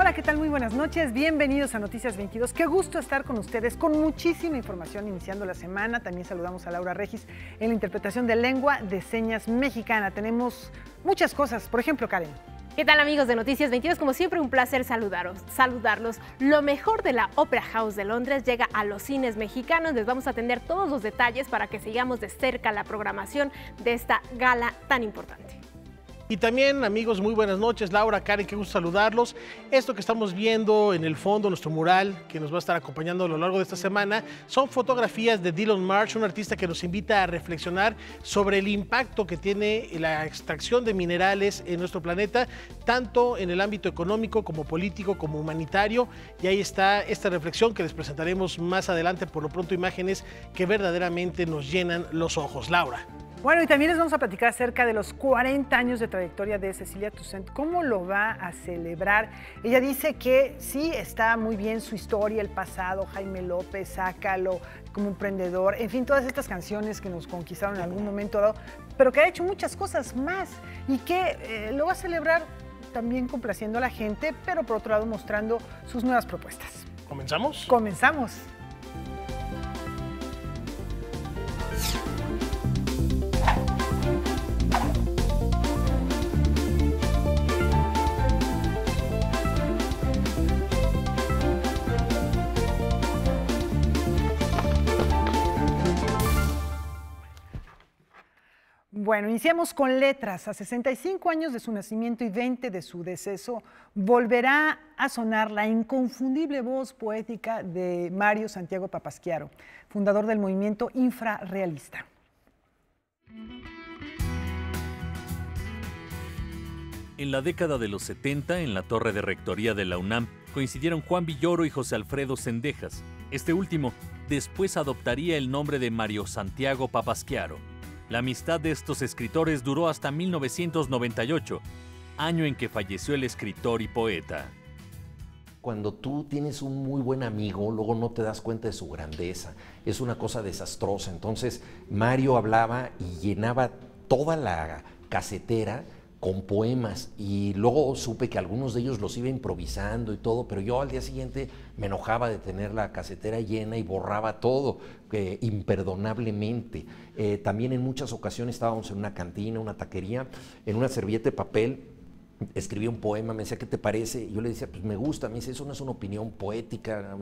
Hola, ¿qué tal? Muy buenas noches. Bienvenidos a Noticias 22. Qué gusto estar con ustedes con muchísima información iniciando la semana. También saludamos a Laura Regis en la interpretación de lengua de señas mexicana. Tenemos muchas cosas. Por ejemplo, Karen. ¿Qué tal, amigos de Noticias 22? Como siempre, un placer saludarlos. Lo mejor de la Opera House de Londres llega a los cines mexicanos. Les vamos a atender todos los detalles para que sigamos de cerca la programación de esta gala tan importante. Y también, amigos, muy buenas noches. Laura, Karen, qué gusto saludarlos. Esto que estamos viendo en el fondo, nuestro mural, que nos va a estar acompañando a lo largo de esta semana, son fotografías de Dylan Marsh, un artista que nos invita a reflexionar sobre el impacto que tiene la extracción de minerales en nuestro planeta, tanto en el ámbito económico como político, como humanitario. Y ahí está esta reflexión que les presentaremos más adelante, por lo pronto imágenes que verdaderamente nos llenan los ojos. Laura. Bueno, y también les vamos a platicar acerca de los 40 años de trayectoria de Cecilia Toussaint. ¿Cómo lo va a celebrar? Ella dice que sí, está muy bien su historia, el pasado, Jaime López, Sácalo, como emprendedor, en fin, todas estas canciones que nos conquistaron en algún momento dado, pero que ha hecho muchas cosas más y que lo va a celebrar también complaciendo a la gente, pero por otro lado mostrando sus nuevas propuestas. ¿Comenzamos? Comenzamos. Bueno, iniciamos con letras. A 65 años de su nacimiento y 20 de su deceso, volverá a sonar la inconfundible voz poética de Mario Santiago Papasquiaro, fundador del movimiento infrarrealista. En la década de los 70, en la torre de rectoría de la UNAM, coincidieron Juan Villoro y José Alfredo Zendejas. Este último después adoptaría el nombre de Mario Santiago Papasquiaro. La amistad de estos escritores duró hasta 1998, año en que falleció el escritor y poeta. Cuando tú tienes un muy buen amigo, luego no te das cuenta de su grandeza. Es una cosa desastrosa. Entonces, Mario hablaba y llenaba toda la casetera con poemas, y luego supe que algunos de ellos los iba improvisando y todo, pero yo al día siguiente me enojaba de tener la casetera llena y borraba todo, imperdonablemente. También en muchas ocasiones estábamos en una cantina, una taquería, en una servilleta de papel, escribía un poema, me decía, ¿qué te parece? Y yo le decía, pues me gusta. Me dice, eso no es una opinión poética,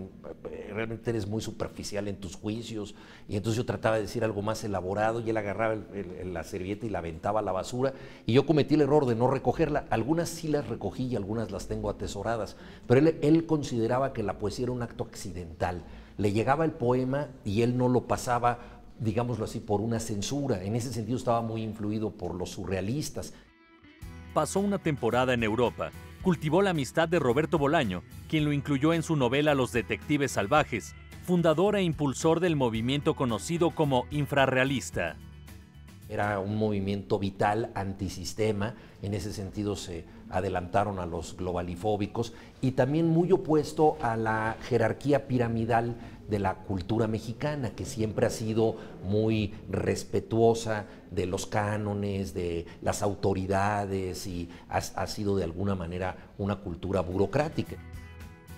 realmente eres muy superficial en tus juicios. Y entonces yo trataba de decir algo más elaborado y él agarraba la servilleta y la aventaba a la basura. Y yo cometí el error de no recogerla. Algunas sí las recogí y algunas las tengo atesoradas. Pero él consideraba que la poesía era un acto accidental. Le llegaba el poema y él no lo pasaba, digámoslo así, por una censura. En ese sentido estaba muy influido por los surrealistas. Pasó una temporada en Europa, cultivó la amistad de Roberto Bolaño, quien lo incluyó en su novela Los Detectives Salvajes, fundador e impulsor del movimiento conocido como infrarrealista. Era un movimiento vital, antisistema, en ese sentido se adelantaron a los globalifóbicos, y también muy opuesto a la jerarquía piramidal de la cultura mexicana, que siempre ha sido muy respetuosa de los cánones, de las autoridades, y ha sido de alguna manera una cultura burocrática.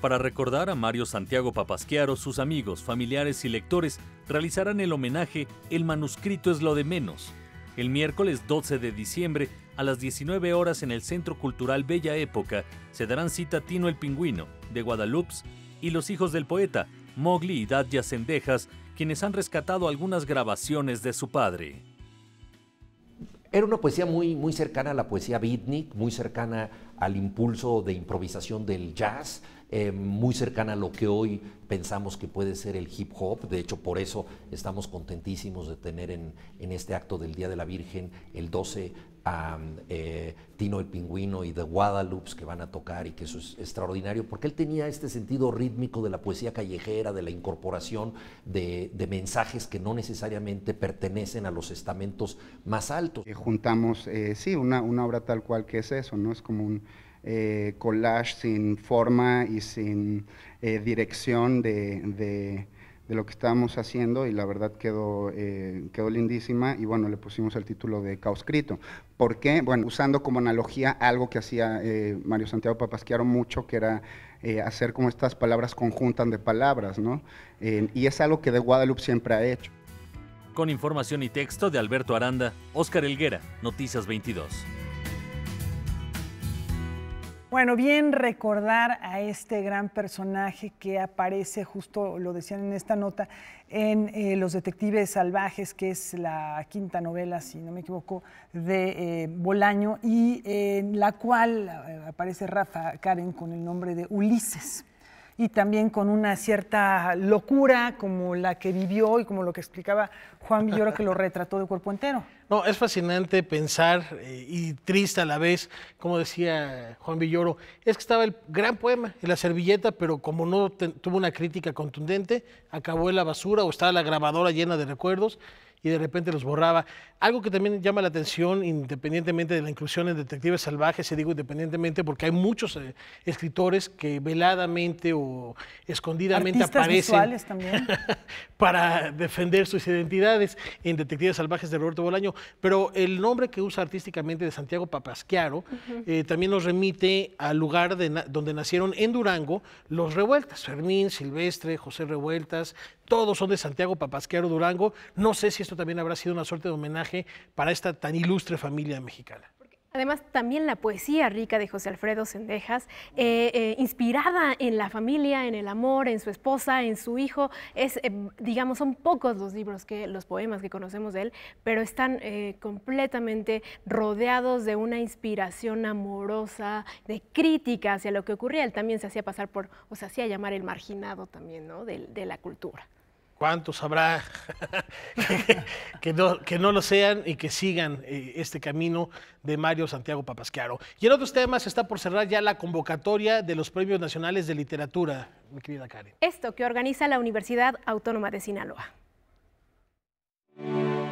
Para recordar a Mario Santiago Papasquiaro, sus amigos, familiares y lectores realizarán el homenaje El manuscrito es lo de menos, el miércoles 12 de diciembre a las 19 horas en el Centro Cultural Bella Época. Se darán cita Tino el Pingüino, de Guadalupe, y los hijos del poeta, Mowgli y Dadya Zendejas, quienes han rescatado algunas grabaciones de su padre. Era una poesía muy cercana a la poesía beatnik, muy cercana al impulso de improvisación del jazz, muy cercana a lo que hoy pensamos que puede ser el hip hop. De hecho, por eso estamos contentísimos de tener en este acto del Día de la Virgen el 12 a Tino el Pingüino y The Guadalupe, que van a tocar, y que eso es extraordinario, porque él tenía este sentido rítmico de la poesía callejera, de la incorporación de mensajes que no necesariamente pertenecen a los estamentos más altos. Juntamos, sí, una obra tal cual que es eso, ¿no? Es como un collage sin forma y sin dirección de lo que estábamos haciendo y la verdad quedó lindísima y bueno, le pusimos el título de Caoscrito. ¿Por qué? Bueno, usando como analogía algo que hacía Mario Santiago Papasquiaro mucho, que era hacer como estas palabras conjuntas de palabras, ¿no? Y es algo que de Guadalupe siempre ha hecho. Con información y texto de Alberto Aranda, Óscar Helguera, Noticias 22. Bueno, bien recordar a este gran personaje que aparece, justo lo decían en esta nota, en Los Detectives Salvajes, que es la quinta novela, si no me equivoco, de Bolaño, y en la cual aparece Rafa Karen con el nombre de Ulises, y también con una cierta locura como la que vivió y como lo que explicaba Juan Villoro, que lo retrató de cuerpo entero. No, es fascinante pensar y triste a la vez, como decía Juan Villoro, es que estaba el gran poema en la servilleta, pero como no tuvo una crítica contundente, acabó en la basura o estaba la grabadora llena de recuerdos y de repente los borraba. Algo que también llama la atención, independientemente de la inclusión en Detectives Salvajes, y digo independientemente porque hay muchos escritores que veladamente o escondidamente artistas aparecen visuales también para defender sus identidades en Detectives Salvajes de Roberto Bolaño, pero el nombre que usa artísticamente de Santiago Papasquiaro también nos remite al lugar donde nacieron en Durango los Revueltas, Fermín, Silvestre, José Revueltas, todos son de Santiago Papasquiaro, Durango. No sé si esto también habrá sido una suerte de homenaje para esta tan ilustre familia mexicana. Además, también la poesía rica de José Alfredo Zendejas, inspirada en la familia, en el amor, en su esposa, en su hijo. Digamos, son pocos los poemas que conocemos de él, pero están completamente rodeados de una inspiración amorosa, de crítica hacia lo que ocurría. Él también se hacía pasar por, o se hacía llamar el marginado también, ¿no?, de la cultura. ¿Cuántos habrá que no lo sean y que sigan este camino de Mario Santiago Papasquiaro? Y en otros temas está por cerrar ya la convocatoria de los Premios Nacionales de Literatura, mi querida Karen. Esto que organiza la Universidad Autónoma de Sinaloa.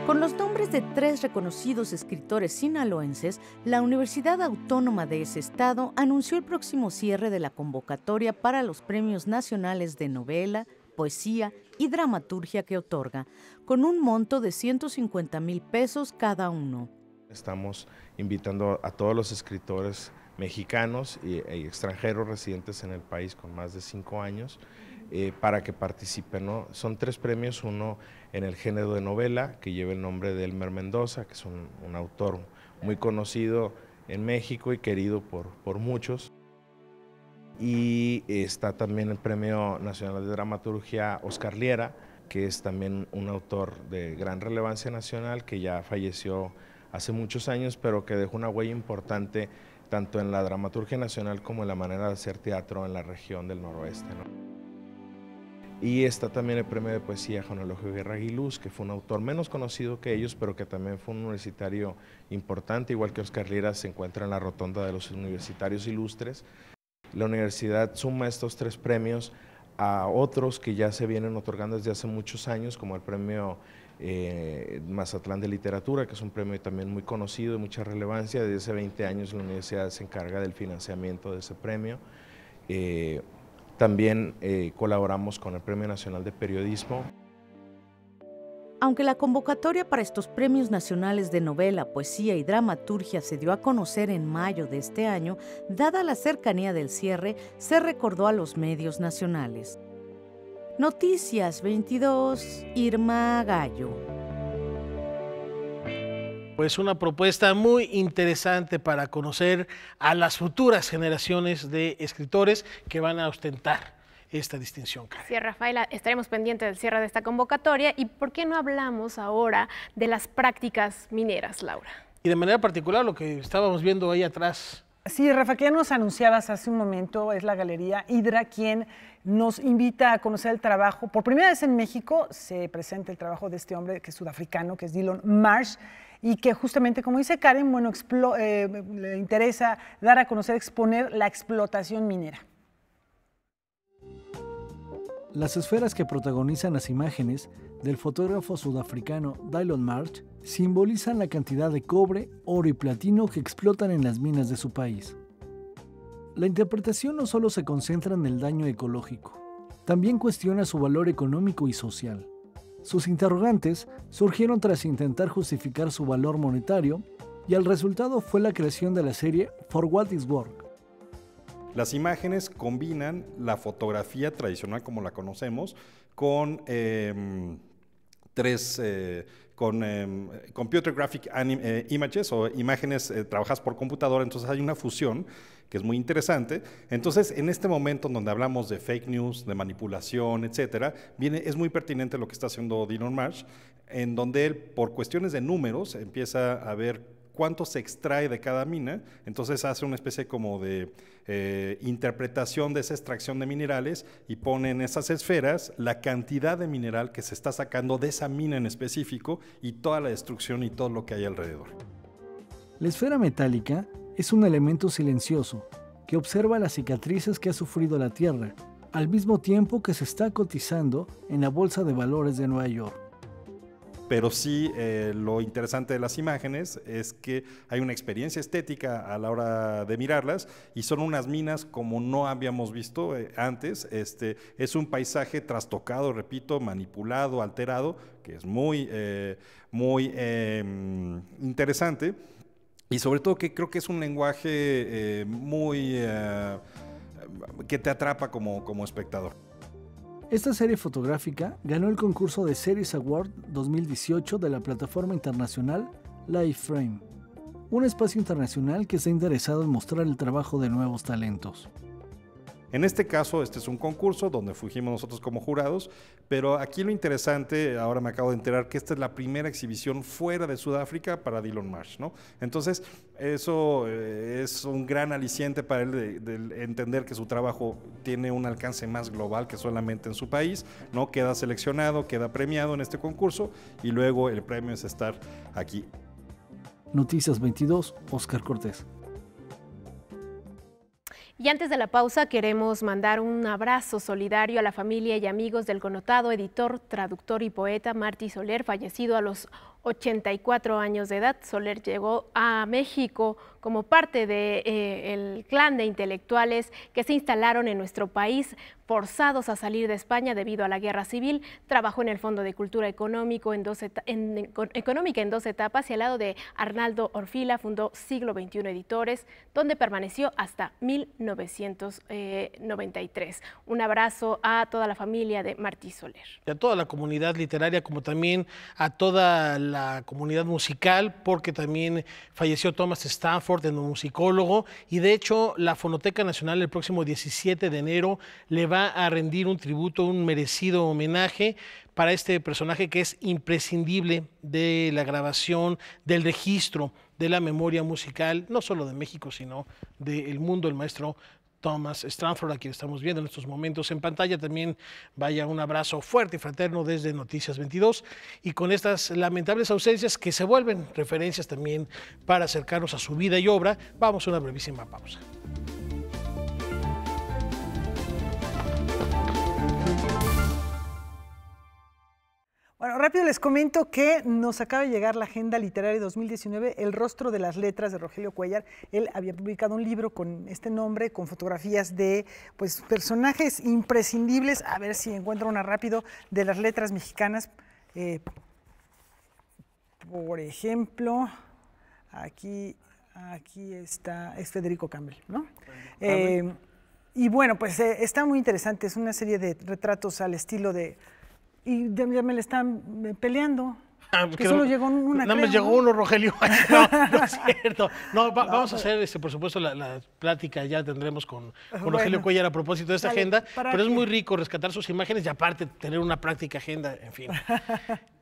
Con los nombres de 3 reconocidos escritores sinaloenses, la Universidad Autónoma de ese estado anunció el próximo cierre de la convocatoria para los Premios Nacionales de Novela, Poesía y Dramaturgia que otorga, con un monto de 150,000 pesos cada uno. Estamos invitando a todos los escritores mexicanos y extranjeros residentes en el país con más de 5 años para que participen, ¿no? Son 3 premios, uno en el género de novela, que lleva el nombre de Elmer Mendoza, que es un autor muy conocido en México y querido por muchos. Y está también el Premio Nacional de Dramaturgia Óscar Liera, que es también un autor de gran relevancia nacional, que ya falleció hace muchos años, pero que dejó una huella importante tanto en la dramaturgia nacional como en la manera de hacer teatro en la región del noroeste, ¿no? Y está también el Premio de Poesía Juan Eulogio Guerra Aguiluz, que fue un autor menos conocido que ellos, pero que también fue un universitario importante, igual que Óscar Liera, se encuentra en la rotonda de los universitarios ilustres. La universidad suma estos 3 premios a otros que ya se vienen otorgando desde hace muchos años, como el Premio Mazatlán de Literatura, que es un premio también muy conocido, de mucha relevancia. Desde hace 20 años la universidad se encarga del financiamiento de ese premio. También colaboramos con el Premio Nacional de Periodismo. Aunque la convocatoria para estos premios nacionales de novela, poesía y dramaturgia se dio a conocer en mayo de este año, dada la cercanía del cierre, se recordó a los medios nacionales. Noticias 22, Irma Gallo. Pues una propuesta muy interesante para conocer a las futuras generaciones de escritores que van a ostentar esta distinción, Karen. Sí, Rafaela, estaremos pendientes del cierre de esta convocatoria. ¿Y por qué no hablamos ahora de las prácticas mineras, Laura? Y de manera particular lo que estábamos viendo ahí atrás. Sí, Rafa, que ya nos anunciabas hace un momento, es la Galería Hidra quien nos invita a conocer el trabajo. Por primera vez en México se presenta el trabajo de este hombre que es sudafricano, que es Dylan Marsh, y que justamente, como dice Karen, bueno, le interesa dar a conocer, exponer la explotación minera. Las esferas que protagonizan las imágenes del fotógrafo sudafricano Dylan Marsh simbolizan la cantidad de cobre, oro y platino que explotan en las minas de su país. La interpretación no solo se concentra en el daño ecológico, también cuestiona su valor económico y social. Sus interrogantes surgieron tras intentar justificar su valor monetario, y el resultado fue la creación de la serie For What It's Worth. Las imágenes combinan la fotografía tradicional como la conocemos con Computer Graphic Images o imágenes trabajadas por computadora. Entonces hay una fusión que es muy interesante. Entonces, en este momento en donde hablamos de fake news, de manipulación, etcétera, es muy pertinente lo que está haciendo Dylan Marsh, en donde él, por cuestiones de números, empieza a ver cuánto se extrae de cada mina. Entonces hace una especie como de interpretación de esa extracción de minerales y pone en esas esferas la cantidad de mineral que se está sacando de esa mina en específico y toda la destrucción y todo lo que hay alrededor. La esfera metálica es un elemento silencioso que observa las cicatrices que ha sufrido la Tierra, al mismo tiempo que se está cotizando en la Bolsa de Valores de Nueva York. Pero sí, lo interesante de las imágenes es que hay una experiencia estética a la hora de mirarlas y son unas minas como no habíamos visto antes. Es un paisaje trastocado, repito, manipulado, alterado, que es muy interesante y sobre todo que creo que es un lenguaje que te atrapa como espectador. Esta serie fotográfica ganó el concurso de Series Award 2018 de la plataforma internacional Liveframe, un espacio internacional que está interesado en mostrar el trabajo de nuevos talentos. En este caso, este es un concurso donde fuimos nosotros como jurados, pero aquí lo interesante, ahora me acabo de enterar que esta es la primera exhibición fuera de Sudáfrica para Dylan Marsh, ¿no? Entonces, eso es un gran aliciente para él de entender que su trabajo tiene un alcance más global que solamente en su país, ¿no? Queda seleccionado, queda premiado en este concurso y luego el premio es estar aquí. Noticias 22, Oscar Cortés. Y antes de la pausa queremos mandar un abrazo solidario a la familia y amigos del connotado editor, traductor y poeta Martí Soler, fallecido a los 84 años de edad. Soler llegó a México como parte del clan de intelectuales que se instalaron en nuestro país, forzados a salir de España debido a la guerra civil. Trabajó en el Fondo de Cultura Económica en dos etapas y al lado de Arnaldo Orfila fundó Siglo XXI Editores, donde permaneció hasta 1993. Un abrazo a toda la familia de Martí Soler. Y a toda la comunidad literaria, como también a toda la comunidad musical, porque también falleció Thomas Stanford, el musicólogo, y de hecho la Fonoteca Nacional el próximo 17 de enero le va a rendir un tributo, un merecido homenaje para este personaje que es imprescindible de la grabación, del registro de la memoria musical, no solo de México, sino del mundo, el maestro Thomas Stanford, a quien estamos viendo en estos momentos en pantalla. También vaya un abrazo fuerte y fraterno desde Noticias 22, y con estas lamentables ausencias que se vuelven referencias también para acercarnos a su vida y obra, vamos a una brevísima pausa. Bueno, rápido les comento que nos acaba de llegar la Agenda Literaria 2019, El rostro de las letras, de Rogelio Cuellar. Él había publicado un libro con este nombre, con fotografías de personajes imprescindibles. A ver si encuentro una rápido de las letras mexicanas. Por ejemplo, aquí está, es Federico Campbell, ¿no? Y bueno, pues está muy interesante, es una serie de retratos al estilo de... Y ya me le están peleando. Que solo llegó una. Nada más llegó uno, Rogelio. No es cierto. No, vamos a hacer, por supuesto, la plática ya tendremos con Rogelio Cuellar a propósito de esta agenda. Pero es muy rico rescatar sus imágenes y aparte tener una práctica agenda, en fin.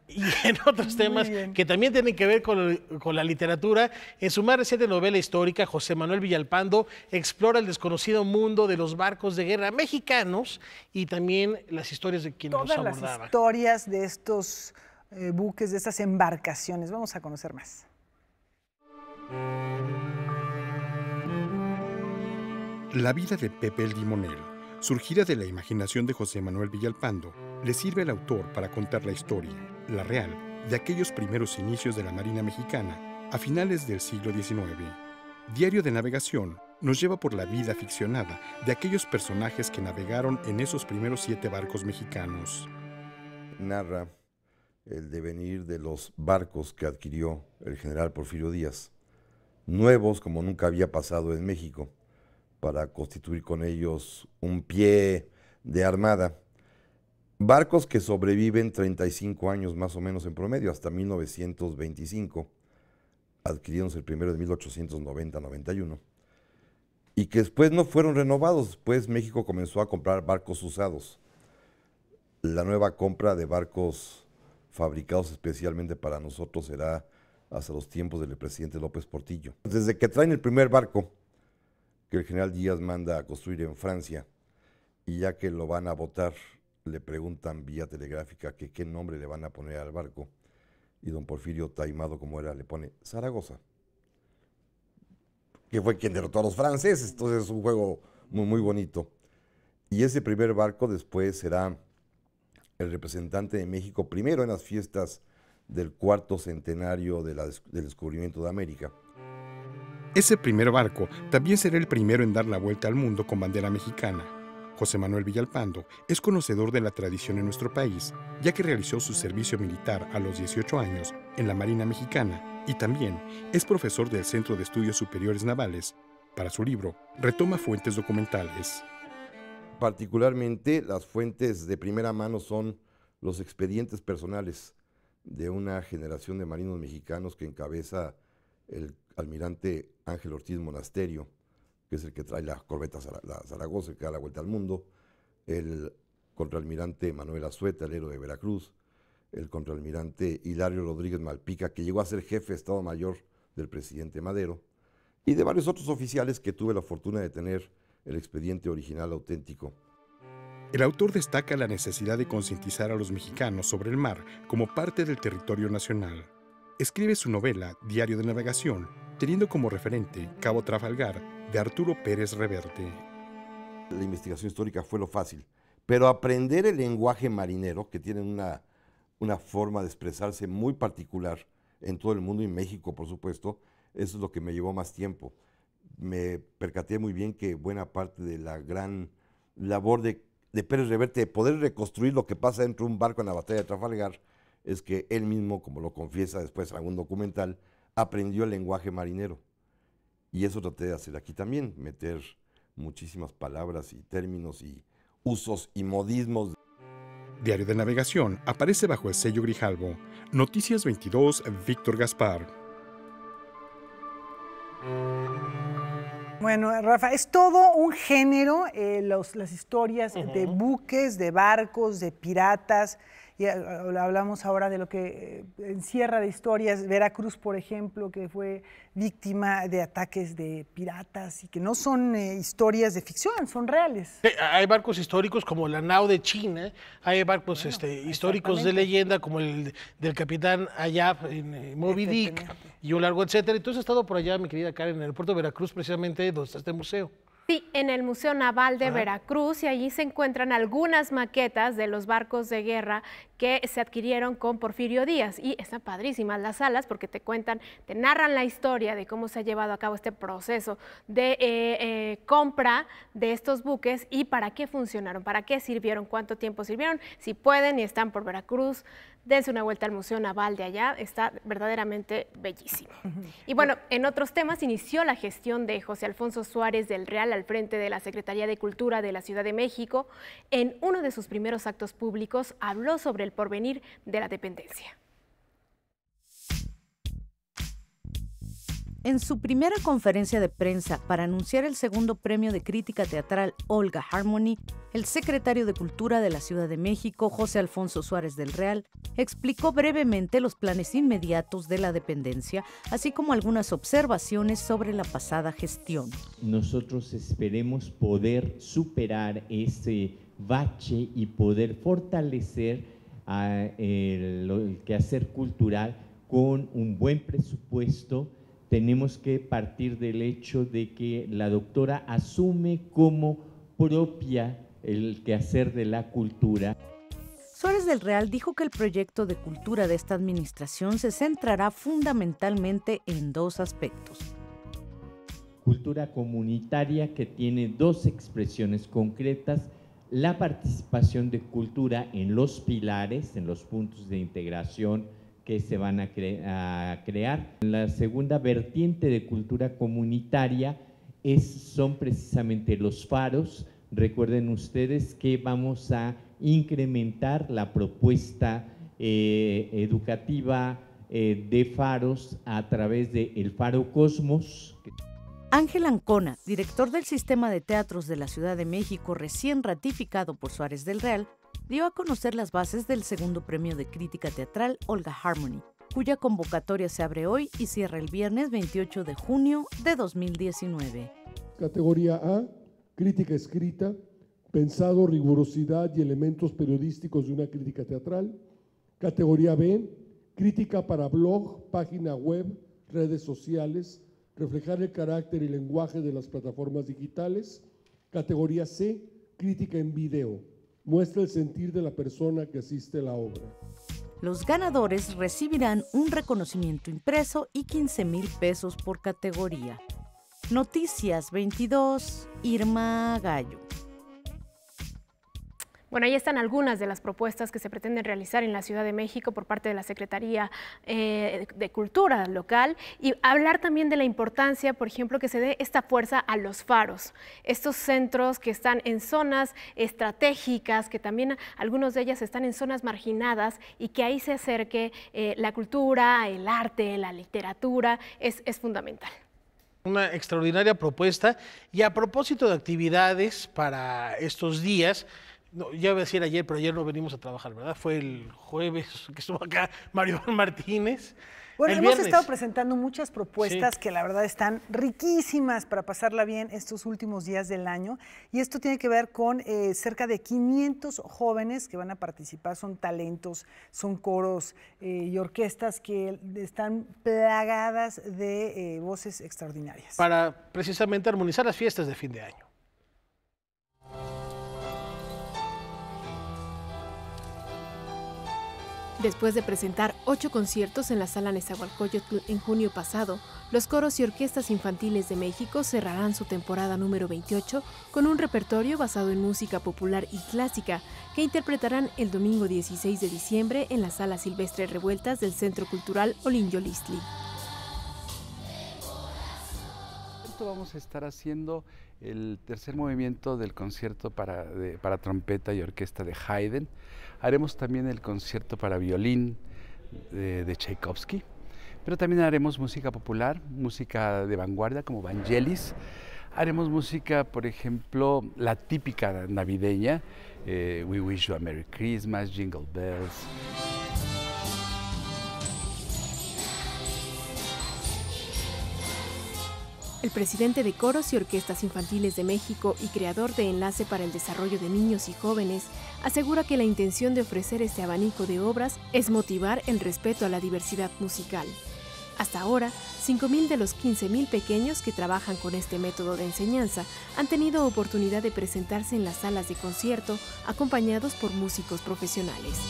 Y en otros temas que también tienen que ver con la literatura, en su más reciente novela histórica, José Manuel Villalpando explora el desconocido mundo de los barcos de guerra mexicanos y también las historias de quienes los abordaban. Todas las historias de estos buques, de estas embarcaciones. Vamos a conocer más. La vida de Pepe el Limonel, surgida de la imaginación de José Manuel Villalpando, le sirve al autor para contar la historia, la real, de aquellos primeros inicios de la Marina Mexicana a finales del siglo XIX. Diario de navegación, nos lleva por la vida ficcionada de aquellos personajes que navegaron en esos primeros 7 barcos mexicanos. Narra el devenir de los barcos que adquirió el general Porfirio Díaz, nuevos como nunca había pasado en México, para constituir con ellos un pie de armada. Barcos que sobreviven 35 años más o menos en promedio, hasta 1925, adquiridos el primero en 1890-91, y que después no fueron renovados. Después México comenzó a comprar barcos usados. La nueva compra de barcos fabricados especialmente para nosotros será hasta los tiempos del presidente López Portillo. Desde que traen el primer barco que el general Díaz manda a construir en Francia, y ya que lo van a votar, le preguntan vía telegráfica que qué nombre le van a poner al barco, y don Porfirio, taimado como era, le pone Zaragoza, que fue quien derrotó a los franceses. Entonces es un juego muy, muy bonito. Y ese primer barco después será el representante de México, primero en las fiestas del 4º centenario del descubrimiento de América. Ese primer barco también será el primero en dar la vuelta al mundo con bandera mexicana. José Manuel Villalpando es conocedor de la tradición en nuestro país, ya que realizó su servicio militar a los 18 años en la Marina Mexicana y también es profesor del Centro de Estudios Superiores Navales. Para su libro, retoma fuentes documentales. Particularmente, las fuentes de primera mano son los expedientes personales de una generación de marinos mexicanos que encabeza el almirante Ángel Ortiz Monasterio, que es el que trae la corbeta la Zaragoza, el que da la vuelta al mundo, el contraalmirante Manuel Azueta, el héroe de Veracruz, el contraalmirante Hilario Rodríguez Malpica, que llegó a ser jefe de Estado Mayor del presidente Madero, y de varios otros oficiales que tuve la fortuna de tener el expediente original auténtico. El autor destaca la necesidad de concientizar a los mexicanos sobre el mar como parte del territorio nacional. Escribe su novela Diario de Navegación, teniendo como referente Cabo Trafalgar, de Arturo Pérez Reverte. La investigación histórica fue lo fácil, pero aprender el lenguaje marinero, que tiene una forma de expresarse muy particular en todo el mundo y en México, por supuesto, eso es lo que me llevó más tiempo. Me percaté muy bien que buena parte de la gran labor de Pérez Reverte de poder reconstruir lo que pasa dentro de un barco en la batalla de Trafalgar es que él mismo, como lo confiesa después en algún documental, aprendió el lenguaje marinero. Y eso traté de hacer aquí también, meter muchísimas palabras y términos y usos y modismos. Diario de Navegación aparece bajo el sello Grijalbo. Noticias 22, Víctor Gaspar. Bueno, Rafa, es todo un género, las historias de buques, de barcos, de piratas. Y hablamos ahora de lo que encierra de historias. Veracruz, por ejemplo, que fue víctima de ataques de piratas y que no son historias de ficción, son reales. Hay barcos históricos como la nao de China, hay barcos históricos de leyenda como el del capitán Ayab en Moby Dick y un largo etcétera. Entonces he estado por allá, mi querida Karen, en el puerto de Veracruz, precisamente donde está este museo. Sí, en el Museo Naval de Veracruz, y allí se encuentran algunas maquetas de los barcos de guerra que se adquirieron con Porfirio Díaz. Y están padrísimas las salas porque te cuentan, te narran la historia de cómo se ha llevado a cabo este proceso de compra de estos buques y para qué funcionaron, para qué sirvieron, cuánto tiempo sirvieron. Si pueden y están por Veracruz, dense una vuelta al Museo Naval de allá, está verdaderamente bellísimo. Y bueno, en otros temas, inició la gestión de José Alfonso Suárez del Real al frente de la Secretaría de Cultura de la Ciudad de México. En uno de sus primeros actos públicos habló sobre el porvenir de la dependencia. En su primera conferencia de prensa para anunciar el segundo premio de crítica teatral Olga Harmony, el secretario de Cultura de la Ciudad de México, José Alfonso Suárez del Real, explicó brevemente los planes inmediatos de la dependencia, así como algunas observaciones sobre la pasada gestión. Nosotros esperemos poder superar ese bache y poder fortalecer el quehacer cultural con un buen presupuesto. Tenemos que partir del hecho de que la doctora asume como propia el quehacer de la cultura. Suárez del Real dijo que el proyecto de cultura de esta administración se centrará fundamentalmente en dos aspectos. cultura comunitaria que tiene dos expresiones concretas: la participación de cultura en los pilares, en los puntos de integración que se van a crear. La segunda vertiente de cultura comunitaria son precisamente los faros. Recuerden ustedes que vamos a incrementar la propuesta educativa de faros a través del Faro Cosmos. Ángel Ancona, director del Sistema de Teatros de la Ciudad de México, recién ratificado por Suárez del Real, dio a conocer las bases del segundo premio de crítica teatral Olga Harmony, cuya convocatoria se abre hoy y cierra el viernes 28 de junio de 2019. Categoría A, crítica escrita, pensado, rigurosidad y elementos periodísticos de una crítica teatral. Categoría B, crítica para blog, página web, redes sociales, reflejar el carácter y lenguaje de las plataformas digitales. Categoría C, crítica en video, muestra el sentir de la persona que asiste a la obra. Los ganadores recibirán un reconocimiento impreso y 15,000 pesos por categoría. Noticias 22, Irma Gallo. Bueno, ahí están algunas de las propuestas que se pretenden realizar en la Ciudad de México por parte de la Secretaría de Cultura local, y hablar también de la importancia, por ejemplo, que se dé esta fuerza a los faros, estos centros que están en zonas estratégicas, que también algunos de ellas están en zonas marginadas, y que ahí se acerque la cultura, el arte, la literatura, es fundamental. Una extraordinaria propuesta. Y a propósito de actividades para estos días, no, ya iba a decir ayer, pero ayer no venimos a trabajar, ¿verdad? Fue el jueves que estuvo acá Mario Martínez. Bueno, el hemos viernes estado presentando muchas propuestas, sí, que la verdad están riquísimas para pasarla bien estos últimos días del año. Y esto tiene que ver con cerca de 500 jóvenes que van a participar. Son talentos, son coros y orquestas que están plagadas de voces extraordinarias. para precisamente armonizar las fiestas de fin de año. Después de presentar 8 conciertos en la Sala Nezahualcóyotl en junio pasado, los coros y orquestas infantiles de México cerrarán su temporada número 28 con un repertorio basado en música popular y clásica que interpretarán el domingo 16 de diciembre en la Sala Silvestre Revueltas del Centro Cultural Olinyolistli. Vamos a estar haciendo el tercer movimiento del concierto para trompeta y orquesta de Haydn. Haremos también el concierto para violín de Tchaikovsky, pero también haremos música popular, música de vanguardia como Vangelis. Haremos música, por ejemplo, la típica navideña, We Wish You a Merry Christmas, Jingle Bells. El presidente de Coros y Orquestas Infantiles de México y creador de Enlace para el Desarrollo de Niños y Jóvenes asegura que la intención de ofrecer este abanico de obras es motivar el respeto a la diversidad musical. Hasta ahora, 5,000 de los 15,000 pequeños que trabajan con este método de enseñanza han tenido oportunidad de presentarse en las salas de concierto acompañados por músicos profesionales.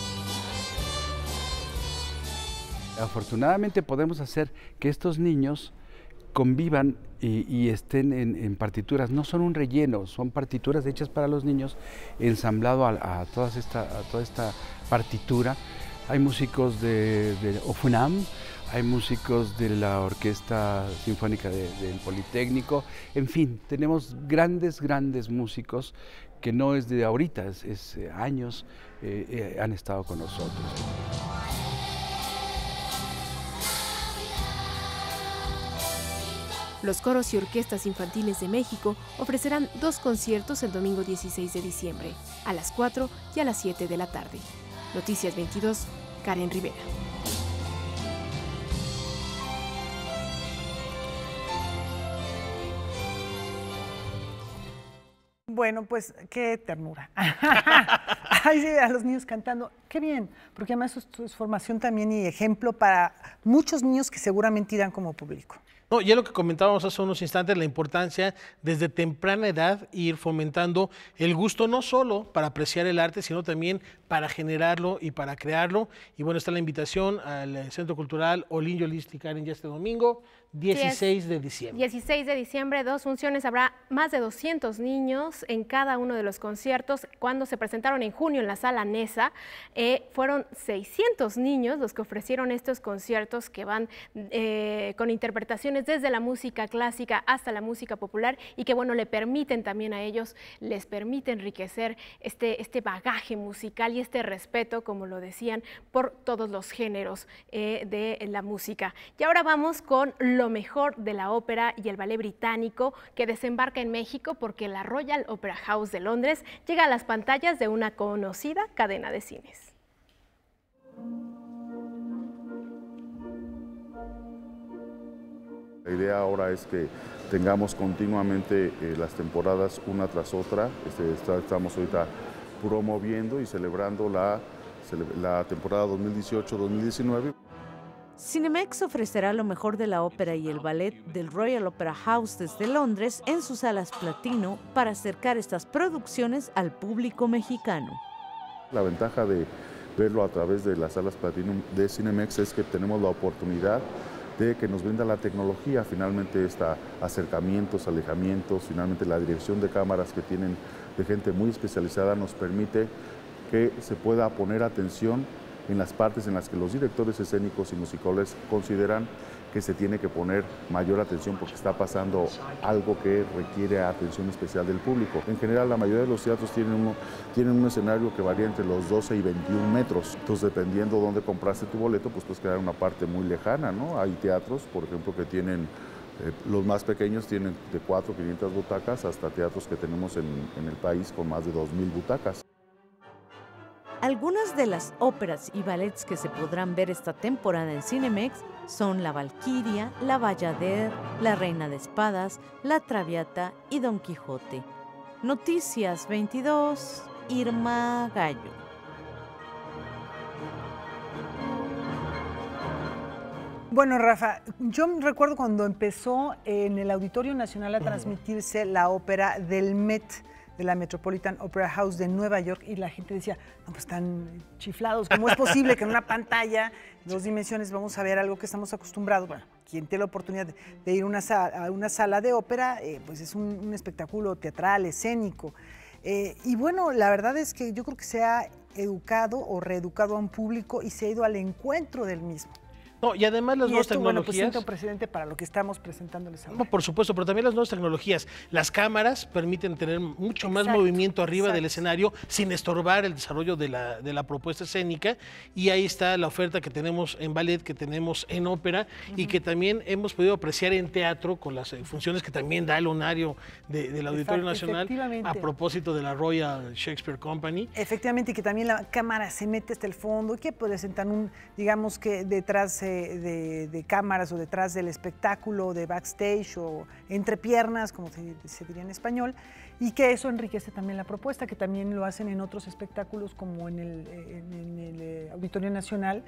Afortunadamente podemos hacer que estos niños convivan y estén en partituras. No son un relleno, son partituras hechas para los niños, ensamblado a toda esta partitura. Hay músicos de OFUNAM, hay músicos de la Orquesta Sinfónica del Politécnico, en fin, tenemos grandes músicos que no es de ahorita, es años, han estado con nosotros. Los coros y orquestas infantiles de México ofrecerán 2 conciertos el domingo 16 de diciembre, a las 4 y a las 7 de la tarde. Noticias 22, Karen Rivera. Bueno, pues qué ternura. Ay, sí, a los niños cantando, qué bien, porque además esto es formación también y ejemplo para muchos niños que seguramente irán como público. No, ya lo que comentábamos hace unos instantes, la importancia desde temprana edad ir fomentando el gusto no solo para apreciar el arte, sino también para generarlo y para crearlo. Y bueno, está la invitación al Centro Cultural Olin Yolistic, Karen, ya este domingo, 16 de diciembre. 16 de diciembre, 2 funciones, habrá más de 200 niños en cada uno de los conciertos. Cuando se presentaron en junio en la Sala Nesa, fueron 600 niños los que ofrecieron estos conciertos que van con interpretaciones desde la música clásica hasta la música popular y que bueno, le permiten también a ellos, les permite enriquecer este bagaje musical y este respeto, como lo decían, por todos los géneros de la música. Y ahora vamos con lo mejor de la ópera y el ballet británico que desembarca en México porque la Royal Opera House de Londres llega a las pantallas de una conocida cadena de cines. La idea ahora es que tengamos continuamente las temporadas una tras otra. Estamos ahorita promoviendo y celebrando la temporada 2018-2019. Cinemex ofrecerá lo mejor de la ópera y el ballet del Royal Opera House desde Londres en sus salas Platino para acercar estas producciones al público mexicano. La ventaja de verlo a través de las salas Platino de Cinemex es que tenemos la oportunidad de que nos brinda la tecnología, finalmente acercamientos, alejamientos, finalmente la dirección de cámaras que tienen de gente muy especializada nos permite que se pueda poner atención en las partes en las que los directores escénicos y musicales consideran que se tiene que poner mayor atención porque está pasando algo que requiere atención especial del público. En general, la mayoría de los teatros tienen un escenario que varía entre los 12 y 21 metros. Entonces, dependiendo dónde compraste tu boleto, pues puedes quedar en una parte muy lejana, ¿no? Hay teatros, por ejemplo, que tienen, los más pequeños tienen de 4 a 500 butacas, hasta teatros que tenemos en el país con más de 2,000 butacas. Algunas de las óperas y ballets que se podrán ver esta temporada en Cinemex son La Valquiria, La Bayadère, La Reina de Espadas, La Traviata y Don Quijote. Noticias 22, Irma Gallo. Bueno, Rafa, yo recuerdo cuando empezó en el Auditorio Nacional a transmitirse la ópera del Met, de la Metropolitan Opera House de Nueva York, y la gente decía, no, pues están chiflados, ¿cómo es posible que en una pantalla, 2 dimensiones, vamos a ver algo que estamos acostumbrados? Bueno, quien tiene la oportunidad de ir a una sala de ópera, pues es un espectáculo teatral, escénico. Y bueno, la verdad es que yo creo que se ha educado o reeducado a un público y se ha ido al encuentro del mismo. No, y además las nuevas tecnologías. Bueno, pues sienta un precedente para lo que estamos presentándoles ahora. No, por supuesto, pero también las nuevas tecnologías. Las cámaras permiten tener mucho más movimiento arriba del escenario sin estorbar el desarrollo de la propuesta escénica. Y ahí está la oferta que tenemos en ballet, que tenemos en ópera y que también hemos podido apreciar en teatro con las funciones que también da el Honorario del Auditorio Nacional a propósito de la Royal Shakespeare Company. Efectivamente, y que también la cámara se mete hasta el fondo y que presentan digamos que detrás de cámaras o detrás del espectáculo, de backstage o entre piernas, como se diría en español, y que eso enriquece también la propuesta, que también lo hacen en otros espectáculos como en el Auditorio Nacional,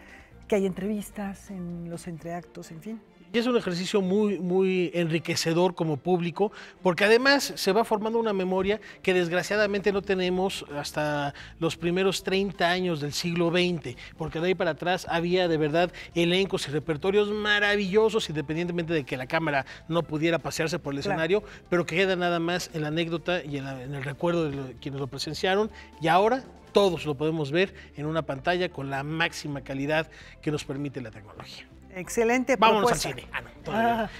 que hay entrevistas en los entreactos, en fin. Y es un ejercicio muy, muy enriquecedor como público, porque además se va formando una memoria que desgraciadamente no tenemos hasta los primeros 30 años del siglo XX, porque de ahí para atrás había de verdad elencos y repertorios maravillosos, independientemente de que la cámara no pudiera pasearse por el escenario, pero que queda nada más en la anécdota y en el recuerdo de quienes lo presenciaron, y ahora todos lo podemos ver en una pantalla con la máxima calidad que nos permite la tecnología. Excelente Vámonos propuesta. al cine.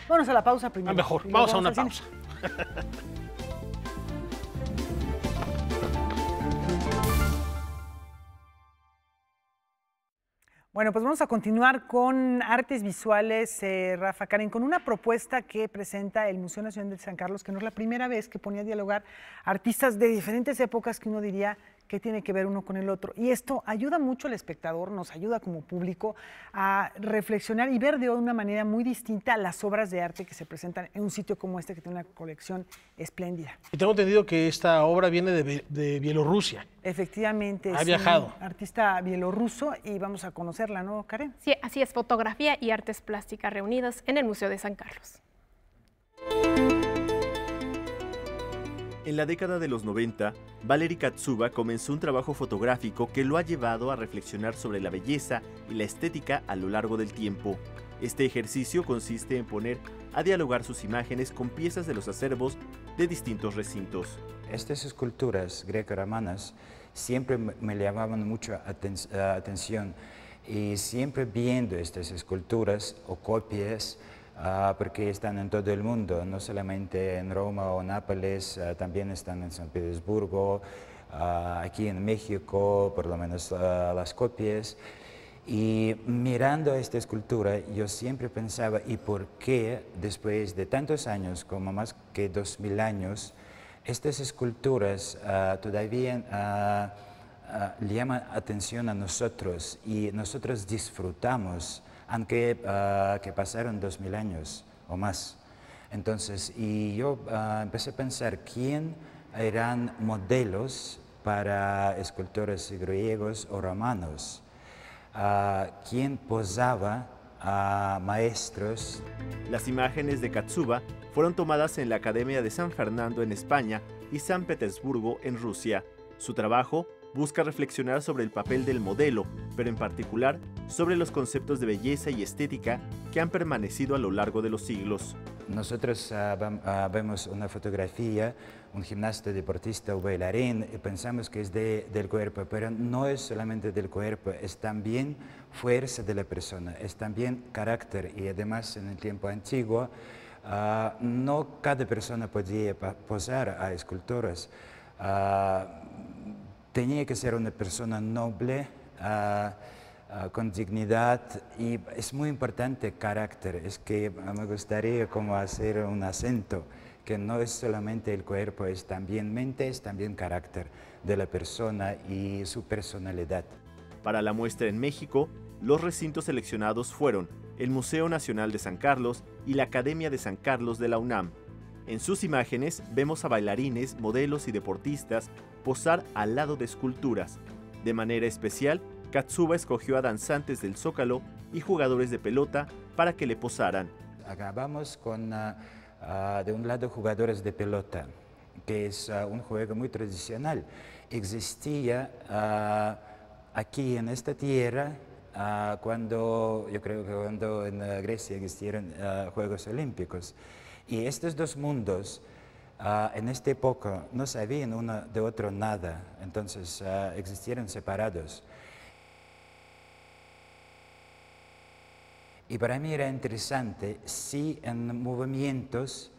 Vámonos a la pausa primero. Mejor, vamos a una pausa. Bueno, pues vamos a continuar con artes visuales, Rafa, Karen, con una propuesta que presenta el Museo Nacional de San Carlos, que no es la primera vez que ponía a dialogar artistas de diferentes épocas que uno diría que tiene que ver uno con el otro. Y esto ayuda mucho al espectador, nos ayuda como público a reflexionar y ver de una manera muy distinta las obras de arte que se presentan en un sitio como este, que tiene una colección espléndida. Y tengo entendido que esta obra viene de Bielorrusia. Efectivamente. Ha viajado. Un artista bielorruso y vamos a conocerla, ¿no, Karen? Sí, así es, fotografía y artes plásticas reunidas en el Museo de San Carlos. En la década de los 90, Valery Katsuba comenzó un trabajo fotográfico que lo ha llevado a reflexionar sobre la belleza y la estética a lo largo del tiempo. Este ejercicio consiste en poner a dialogar sus imágenes con piezas de los acervos de distintos recintos. Estas esculturas greco-romanas siempre me llamaban mucho atención y siempre viendo estas esculturas o copias, porque están en todo el mundo, no solamente en Roma o Nápoles, también están en San Petersburgo, aquí en México, por lo menos las copias. Y mirando esta escultura, yo siempre pensaba, ¿y por qué después de tantos años, como más que 2000 años, estas esculturas todavía llaman atención a nosotros y nosotros disfrutamos, aunque que pasaron 2000 años o más? Entonces, y yo empecé a pensar quién eran modelos para escultores griegos o romanos, quién posaba a maestros. Las imágenes de Katsuba fueron tomadas en la Academia de San Fernando en España y San Petersburgo en Rusia. Su trabajo busca reflexionar sobre el papel del modelo, pero en particular sobre los conceptos de belleza y estética que han permanecido a lo largo de los siglos. Nosotros vemos una fotografía, un gimnasta, deportista o bailarín, y pensamos que es del cuerpo, pero no es solamente del cuerpo, es también fuerza de la persona, es también carácter. Y además en el tiempo antiguo no cada persona podía posar a esculturas. Tenía que ser una persona noble, con dignidad, y es muy importante carácter. Es que me gustaría como hacer un acento, que no es solamente el cuerpo, es también mente, es también carácter de la persona y su personalidad. Para la muestra en México, los recintos seleccionados fueron el Museo Nacional de San Carlos y la Academia de San Carlos de la UNAM. En sus imágenes vemos a bailarines, modelos y deportistas posar al lado de esculturas. De manera especial, Katsuba escogió a danzantes del Zócalo y jugadores de pelota para que le posaran. Acabamos con, de un lado, jugadores de pelota, que es un juego muy tradicional. Existía aquí en esta tierra cuando, yo creo que cuando en Grecia existieron Juegos Olímpicos. Y estos dos mundos en esta época no sabían uno de otro nada, entonces existieron separados. Y para mí era interesante si en movimientos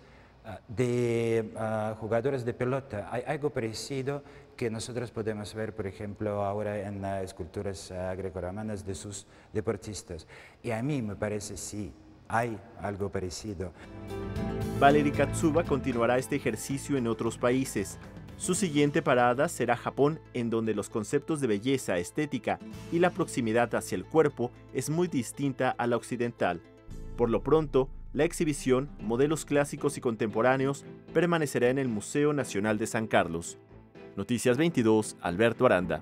de jugadores de pelota hay algo parecido que nosotros podemos ver, por ejemplo, ahora en esculturas greco-romanas de sus deportistas. Y a mí me parece sí, hay algo parecido. Valery Katsuba continuará este ejercicio en otros países. Su siguiente parada será Japón, en donde los conceptos de belleza, estética y la proximidad hacia el cuerpo es muy distinta a la occidental. Por lo pronto, la exhibición Modelos Clásicos y Contemporáneos permanecerá en el Museo Nacional de San Carlos. Noticias 22, Alberto Aranda.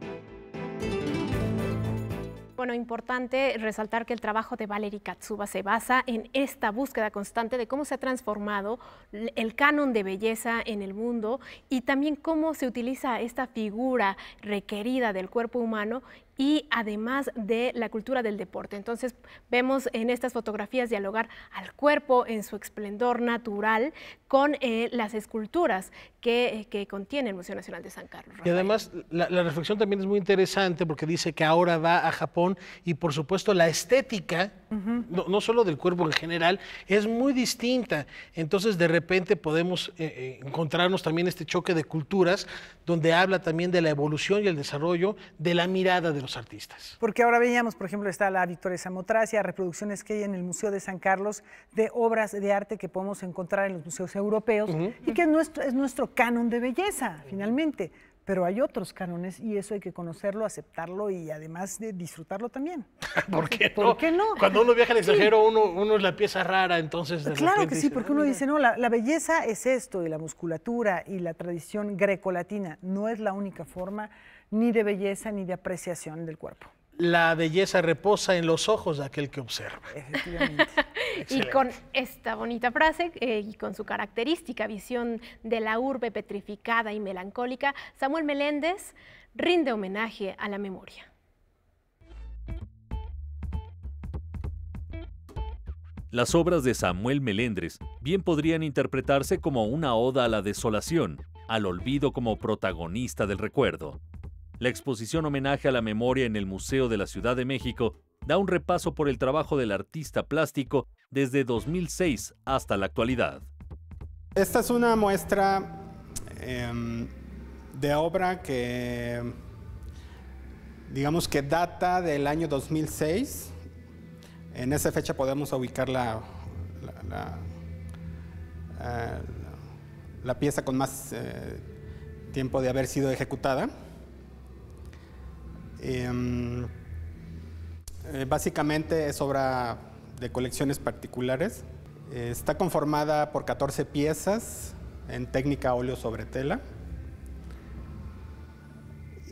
Bueno, importante resaltar que el trabajo de Valery Katsuba se basa en esta búsqueda constante de cómo se ha transformado el canon de belleza en el mundo y también cómo se utiliza esta figura requerida del cuerpo humano y además de la cultura del deporte. Entonces vemos en estas fotografías dialogar al cuerpo en su esplendor natural con las esculturas que contiene el Museo Nacional de San Carlos. Y además la reflexión también es muy interesante porque dice que ahora va a Japón y por supuesto la estética, no solo del cuerpo en general, es muy distinta. Entonces de repente podemos encontrarnos también este choque de culturas donde habla también de la evolución y el desarrollo de la mirada de los artistas. Porque ahora veíamos, por ejemplo, está la Victoria Samotracia, reproducciones que hay en el Museo de San Carlos de obras de arte que podemos encontrar en los museos europeos y que es nuestro canon de belleza, finalmente. Pero hay otros cánones y eso hay que conocerlo, aceptarlo y además de disfrutarlo también. ¿Por qué no? ¿Por qué no? Cuando uno viaja al extranjero, uno es la pieza rara, entonces de claro repente que sí, dice, porque uno dice, no, la belleza es esto, y la musculatura y la tradición grecolatina no es la única forma ni de belleza ni de apreciación del cuerpo. La belleza reposa en los ojos de aquel que observa. Efectivamente. Y con esta bonita frase y con su característica visión de la urbe petrificada y melancólica, Samuel Meléndez rinde homenaje a la memoria. Las obras de Samuel Meléndez bien podrían interpretarse como una oda a la desolación, al olvido como protagonista del recuerdo. La exposición Homenaje a la Memoria en el Museo de la Ciudad de México da un repaso por el trabajo del artista plástico desde 2006 hasta la actualidad. Esta es una muestra de obra que, digamos que data del año 2006. En esa fecha podemos ubicar la pieza con más tiempo de haber sido ejecutada. Básicamente es obra de colecciones particulares. Está conformada por 14 piezas en técnica óleo sobre tela.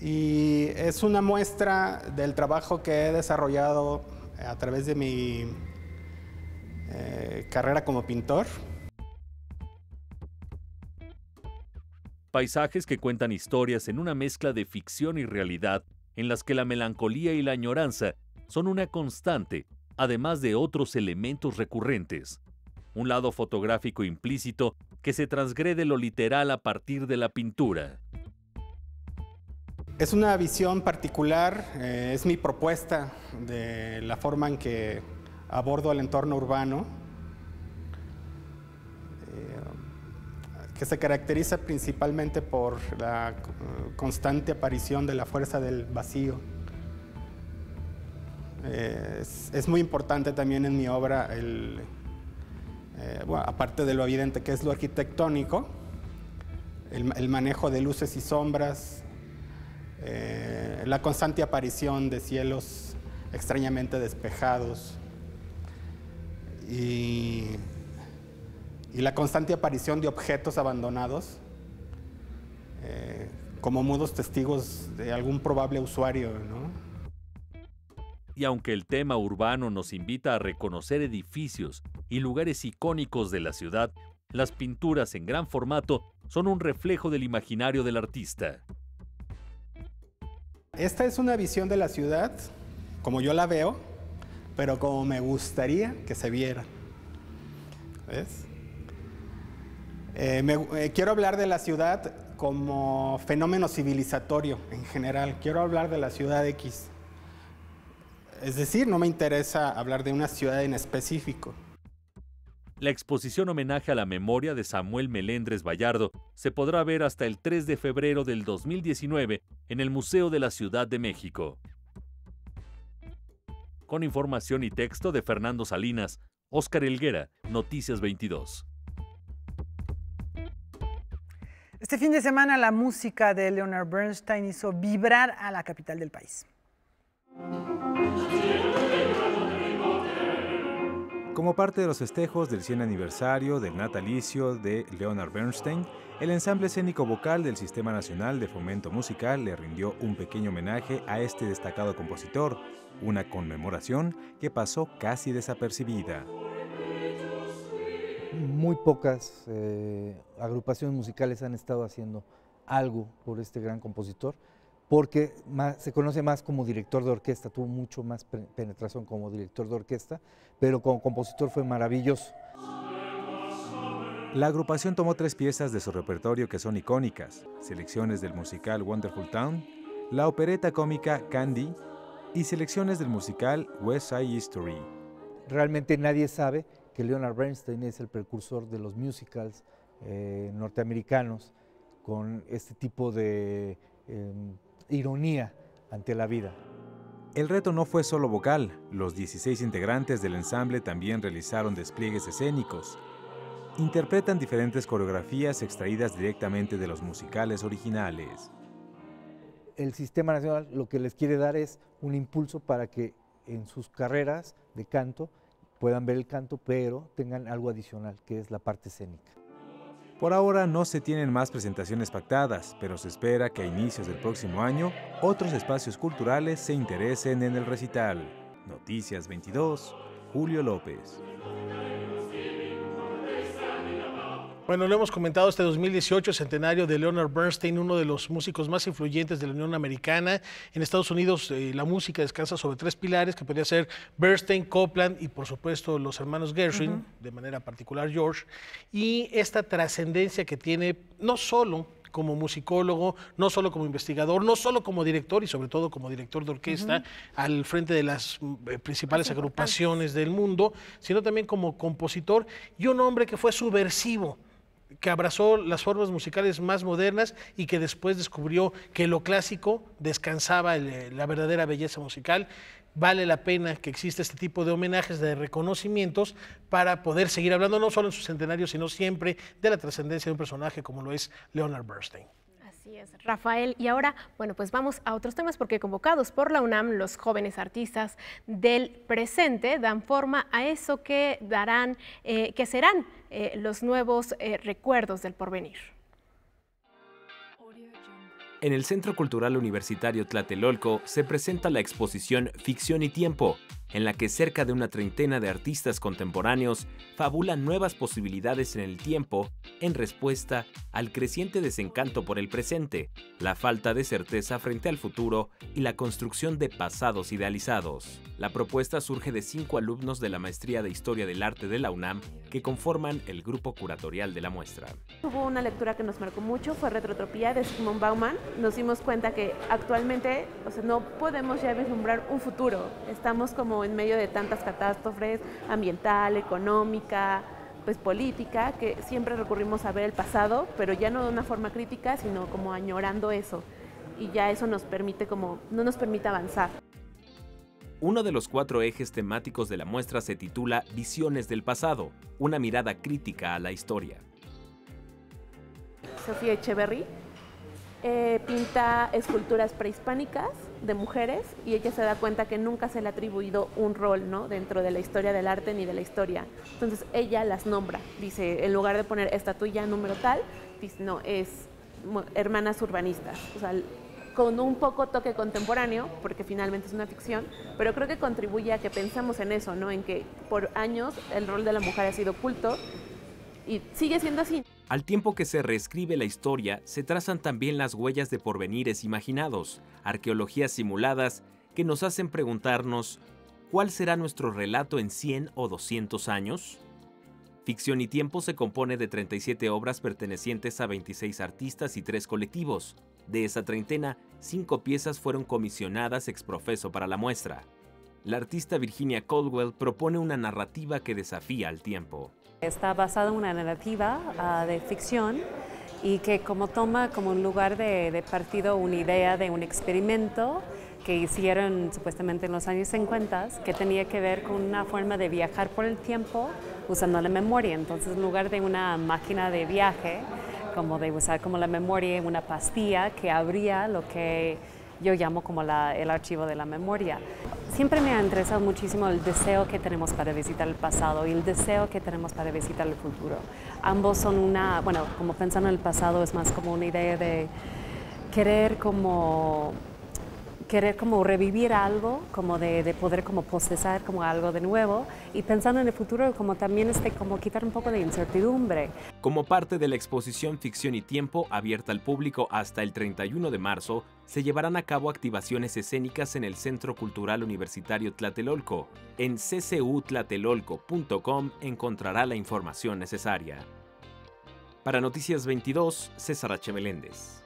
Y es una muestra del trabajo que he desarrollado a través de mi carrera como pintor. Paisajes que cuentan historias en una mezcla de ficción y realidad, en las que la melancolía y la añoranza son una constante, además de otros elementos recurrentes. Un lado fotográfico implícito que se transgrede lo literal a partir de la pintura. Es una visión particular, es mi propuesta de la forma en que abordo el entorno urbano, que se caracteriza principalmente por la constante aparición de la fuerza del vacío. Es muy importante también en mi obra, bueno, aparte de lo evidente que es lo arquitectónico, el manejo de luces y sombras, la constante aparición de cielos extrañamente despejados y la constante aparición de objetos abandonados como mudos testigos de algún probable usuario, ¿no? Y aunque el tema urbano nos invita a reconocer edificios y lugares icónicos de la ciudad, las pinturas en gran formato son un reflejo del imaginario del artista. Esta es una visión de la ciudad, como yo la veo, pero como me gustaría que se viera. ¿Ves? Quiero hablar de la ciudad como fenómeno civilizatorio en general. Quiero hablar de la ciudad X. Es decir, no me interesa hablar de una ciudad en específico. La exposición Homenaje a la Memoria de Samuel Meléndez Bayardo se podrá ver hasta el 3 de febrero del 2019 en el Museo de la Ciudad de México. Con información y texto de Fernando Salinas, Óscar Helguera, Noticias 22. Este fin de semana la música de Leonard Bernstein hizo vibrar a la capital del país. Como parte de los festejos del 100 aniversario del natalicio de Leonard Bernstein, el ensamble escénico vocal del Sistema Nacional de Fomento Musical le rindió un pequeño homenaje a este destacado compositor, una conmemoración que pasó casi desapercibida. Muy pocas agrupaciones musicales han estado haciendo algo por este gran compositor, porque se conoce más como director de orquesta, tuvo mucho más penetración como director de orquesta, pero como compositor fue maravilloso. La agrupación tomó 3 piezas de su repertorio que son icónicas, selecciones del musical Wonderful Town, la opereta cómica Candy y selecciones del musical West Side Story. Realmente nadie sabe que Leonard Bernstein es el precursor de los musicals norteamericanos con este tipo de ironía ante la vida. El reto no fue solo vocal, los 16 integrantes del ensamble también realizaron despliegues escénicos. Interpretan diferentes coreografías extraídas directamente de los musicales originales. El Sistema Nacional lo que les quiere dar es un impulso para que en sus carreras de canto puedan ver el canto, pero tengan algo adicional, que es la parte escénica. Por ahora no se tienen más presentaciones pactadas, pero se espera que a inicios del próximo año otros espacios culturales se interesen en el recital. Noticias 22, Julio López. Bueno, lo hemos comentado, este 2018, centenario de Leonard Bernstein, uno de los músicos más influyentes de la Unión Americana. En Estados Unidos la música descansa sobre 3 pilares, que podría ser Bernstein, Copland y por supuesto los hermanos Gershwin, de manera particular George. Y esta trascendencia que tiene no solo como musicólogo, no solo como investigador, no solo como director y sobre todo como director de orquesta al frente de las principales agrupaciones del mundo, sino también como compositor y un hombre que fue subversivo, que abrazó las formas musicales más modernas y que después descubrió que lo clásico descansaba la verdadera belleza musical. Vale la pena que exista este tipo de homenajes, de reconocimientos, para poder seguir hablando no solo en su centenario, sino siempre de la trascendencia de un personaje como lo es Leonard Bernstein. Así es, Rafael. Y ahora, bueno, pues vamos a otros temas, porque convocados por la UNAM, los jóvenes artistas del presente dan forma a eso que darán, que serán los nuevos recuerdos del porvenir. En el Centro Cultural Universitario Tlatelolco se presenta la exposición Ficción y Tiempo, en la que cerca de una treintena de artistas contemporáneos fabulan nuevas posibilidades en el tiempo en respuesta al creciente desencanto por el presente, la falta de certeza frente al futuro y la construcción de pasados idealizados. La propuesta surge de 5 alumnos de la Maestría de Historia del Arte de la UNAM que conforman el grupo curatorial de la muestra. Hubo una lectura que nos marcó mucho, fue Retrotropía de Zygmunt Bauman. Nos dimos cuenta que actualmente, no podemos ya vislumbrar un futuro. Estamos como en medio de tantas catástrofes ambiental, económica, pues política, que siempre recurrimos a ver el pasado, pero ya no de una forma crítica, sino como añorando eso. Y ya eso nos permite no nos permite avanzar. Uno de los 4 ejes temáticos de la muestra se titula Visiones del pasado, una mirada crítica a la historia. Sofía Echeverry pinta esculturas prehispánicas de mujeres y ella se da cuenta que nunca se le ha atribuido un rol, ¿no?, dentro de la historia del arte ni de la historia. Entonces ella las nombra, dice, en lugar de poner estatuilla número tal, dice, no, es hermanas urbanistas. O sea, con un poco toque contemporáneo, porque finalmente es una ficción, pero creo que contribuye a que pensemos en eso, ¿no?, en que por años el rol de la mujer ha sido oculto y sigue siendo así. Al tiempo que se reescribe la historia, se trazan también las huellas de porvenires imaginados, arqueologías simuladas que nos hacen preguntarnos ¿cuál será nuestro relato en 100 o 200 años? Ficción y Tiempo se compone de 37 obras pertenecientes a 26 artistas y 3 colectivos. De esa treintena, 5 piezas fueron comisionadas ex professo para la muestra. La artista Virginia Caldwell propone una narrativa que desafía al tiempo. Está basada en una narrativa de ficción y que toma como un lugar de partido una idea de un experimento que hicieron supuestamente en los años 50, que tenía que ver con una forma de viajar por el tiempo usando la memoria. Entonces, en lugar de una máquina de viaje, como de usar como la memoria en una pastilla que abría lo que yo llamo como el archivo de la memoria. Siempre me ha interesado muchísimo el deseo que tenemos para visitar el pasado y el deseo que tenemos para visitar el futuro. Ambos son como pensando en el pasado es más como una idea de querer como revivir algo, como de poder como procesar como algo de nuevo, y pensando en el futuro como también como quitar un poco de incertidumbre. Como parte de la exposición Ficción y Tiempo, abierta al público hasta el 31 de marzo, se llevarán a cabo activaciones escénicas en el Centro Cultural Universitario Tlatelolco. En ccutlatelolco.com encontrará la información necesaria. Para Noticias 22, César H. Meléndez.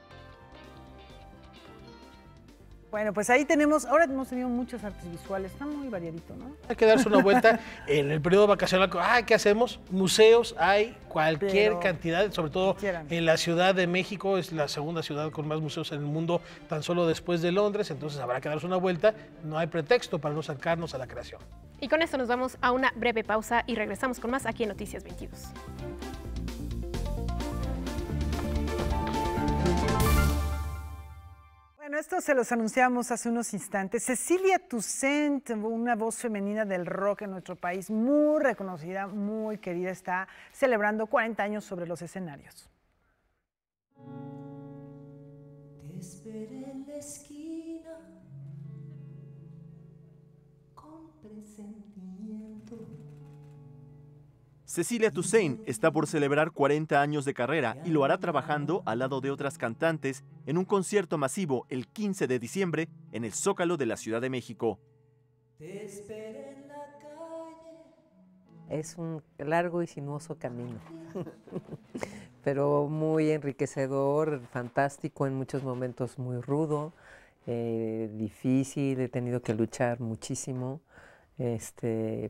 Bueno, pues ahí tenemos, ahora hemos tenido muchas artes visuales, está muy variadito, ¿no? Hay que darse una vuelta en el periodo vacacional. ¿Qué hacemos? Museos hay cualquier cantidad, sobre todo en la Ciudad de México, es la segunda ciudad con más museos en el mundo, tan solo después de Londres, entonces habrá que darse una vuelta, no hay pretexto para no acercarnos a la creación. Y con esto nos vamos a una breve pausa y regresamos con más aquí en Noticias 22. Bueno, esto se los anunciamos hace unos instantes. Cecilia Toussaint, una voz femenina del rock en nuestro país, muy reconocida, muy querida, está celebrando 40 años sobre los escenarios. Te esperé en la esquina con presentimiento. Cecilia Toussaint está por celebrar 40 años de carrera y lo hará trabajando al lado de otras cantantes en un concierto masivo el 15 de diciembre en el Zócalo de la Ciudad de México. Te esperé en la calle. Es un largo y sinuoso camino, pero muy enriquecedor, fantástico, en muchos momentos muy rudo, difícil, he tenido que luchar muchísimo.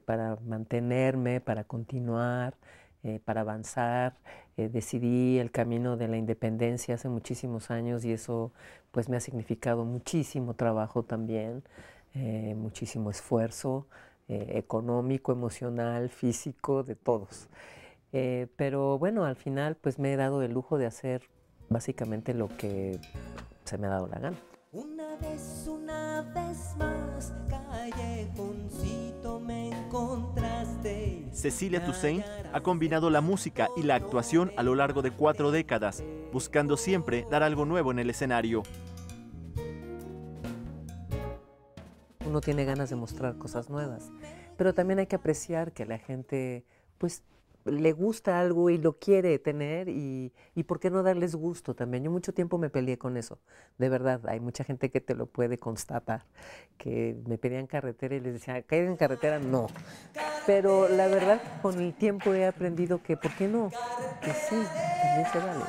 Para mantenerme, para continuar, para avanzar. Decidí el camino de la independencia hace muchísimos años y eso pues me ha significado muchísimo trabajo también, muchísimo esfuerzo económico, emocional, físico, de todos. Pero bueno, al final pues me he dado el lujo de hacer básicamente lo que se me ha dado la gana. Una vez más, callejoncito me encontraste. Cecilia Toussaint ha combinado la música y la actuación a lo largo de 4 décadas, buscando siempre dar algo nuevo en el escenario. Uno tiene ganas de mostrar cosas nuevas, pero también hay que apreciar que la gente pues le gusta algo y lo quiere tener y ¿por qué no darles gusto también? Yo mucho tiempo me peleé con eso, de verdad, hay mucha gente que te lo puede constatar, que me pedían carretera y les decía, ¿caer en carretera? No, pero la verdad con el tiempo he aprendido que ¿por qué no? Que sí, también se vale.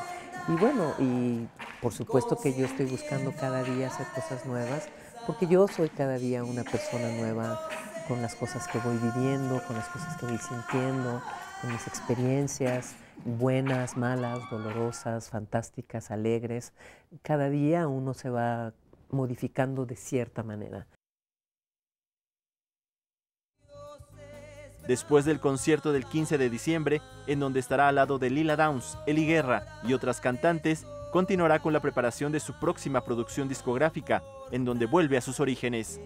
Y bueno, y por supuesto que yo estoy buscando cada día hacer cosas nuevas, porque yo soy cada día una persona nueva con las cosas que voy viviendo, con las cosas que voy sintiendo, con mis experiencias, buenas, malas, dolorosas, fantásticas, alegres. Cada día uno se va modificando de cierta manera. Después del concierto del 15 de diciembre, en donde estará al lado de Lila Downs, Eli Guerra y otras cantantes, continuará con la preparación de su próxima producción discográfica, en donde vuelve a sus orígenes.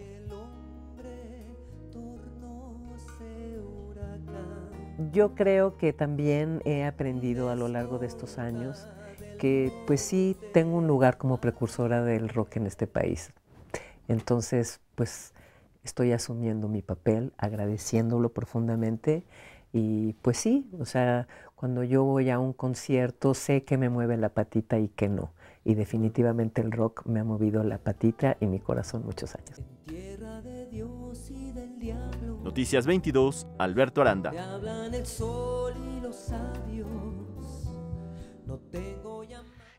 Yo creo que también he aprendido a lo largo de estos años que pues sí tengo un lugar como precursora del rock en este país. Entonces pues estoy asumiendo mi papel, agradeciéndolo profundamente y pues sí, o sea, cuando yo voy a un concierto sé que me mueve la patita y que no. Y definitivamente el rock me ha movido la patita y mi corazón muchos años. Noticias 22, Alberto Aranda.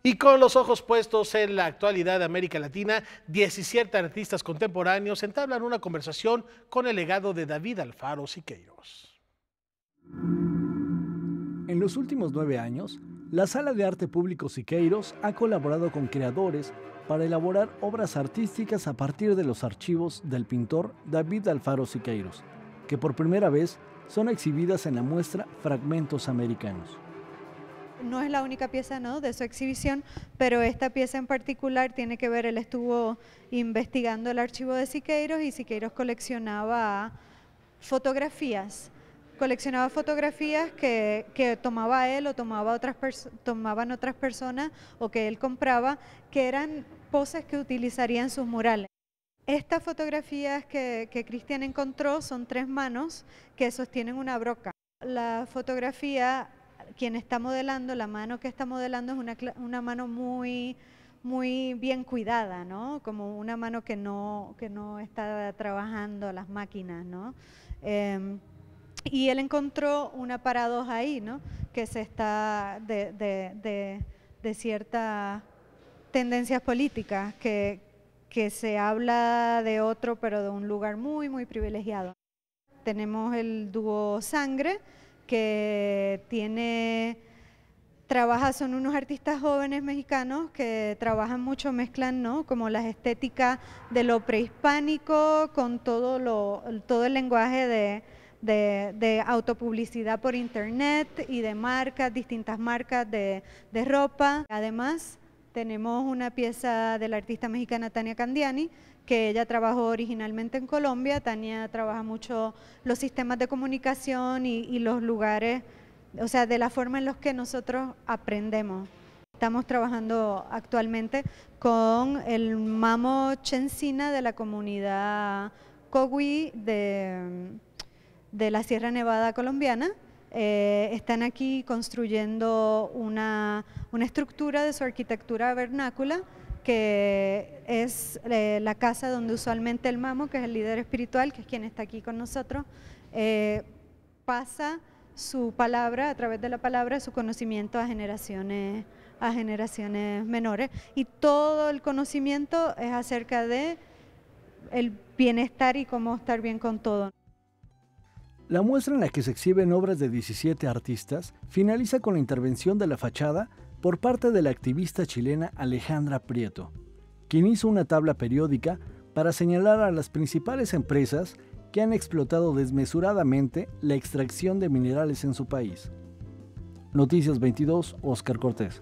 Y con los ojos puestos en la actualidad de América Latina, 17 artistas contemporáneos entablan una conversación con el legado de David Alfaro Siqueiros. En los últimos 9 años, la Sala de Arte Público Siqueiros ha colaborado con creadores para elaborar obras artísticas a partir de los archivos del pintor David Alfaro Siqueiros, que por primera vez son exhibidas en la muestra Fragmentos Americanos. No es la única pieza, ¿no?, de su exhibición, pero esta pieza en particular tiene que ver, él estuvo investigando el archivo de Siqueiros y Siqueiros coleccionaba fotografías. Coleccionaba fotografías que tomaba él o tomaban otras personas o que él compraba, que eran poses que utilizaría en sus murales. Estas fotografías que Cristian encontró son 3 manos que sostienen una broca. La fotografía, quien está modelando, la mano que está modelando es una mano muy bien cuidada, ¿no? Como una mano que no está trabajando las máquinas, ¿no? Y él encontró una paradoja ahí, ¿no?, que se está de ciertas tendencias políticas, que se habla de otro, pero de un lugar muy privilegiado. Tenemos el dúo Sangre, que son unos artistas jóvenes mexicanos que trabajan mucho, mezclan, ¿no?, como las estéticas de lo prehispánico con todo el lenguaje de autopublicidad por internet y de marcas, distintas marcas de ropa. Además, Tenemos una pieza de la artista mexicana Tania Candiani, que ella trabajó originalmente en Colombia. Tania trabaja mucho los sistemas de comunicación y los lugares, o sea, de la forma en los que nosotros aprendemos. Estamos trabajando actualmente con el Mamo Chencina de la comunidad Cogui de la Sierra Nevada colombiana. Están aquí construyendo una estructura de su arquitectura vernácula, que es la casa donde usualmente el Mamo, que es el líder espiritual, que es quien está aquí con nosotros, pasa su palabra, a través de la palabra, su conocimiento a generaciones menores, y todo el conocimiento es acerca de el bienestar y cómo estar bien con todo. La muestra, en la que se exhiben obras de 17 artistas, finaliza con la intervención de la fachada por parte de la activista chilena Alejandra Prieto, quien hizo una tabla periódica para señalar a las principales empresas que han explotado desmesuradamente la extracción de minerales en su país. Noticias 22, Óscar Cortés.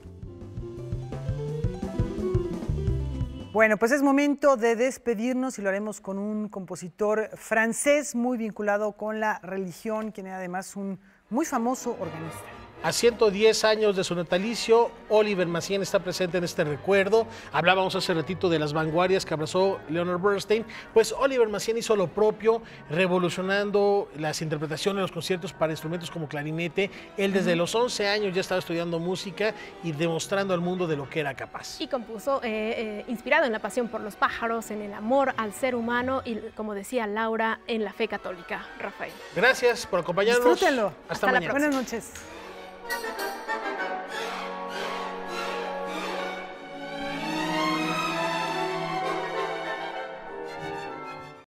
Bueno, pues es momento de despedirnos y lo haremos con un compositor francés muy vinculado con la religión, quien es además un muy famoso organista. A 110 años de su natalicio, Oliver Messiaen está presente en este recuerdo. Hablábamos hace ratito de las vanguardias que abrazó Leonard Bernstein. Pues Oliver Messiaen hizo lo propio, revolucionando las interpretaciones de los conciertos para instrumentos como clarinete. Él desde los 11 años ya estaba estudiando música y demostrando al mundo de lo que era capaz. Y compuso inspirado en la pasión por los pájaros, en el amor al ser humano y, como decía Laura, en la fe católica. Rafael. Gracias por acompañarnos. Disfrútenlo. Hasta mañana. Buenas noches. Thank you.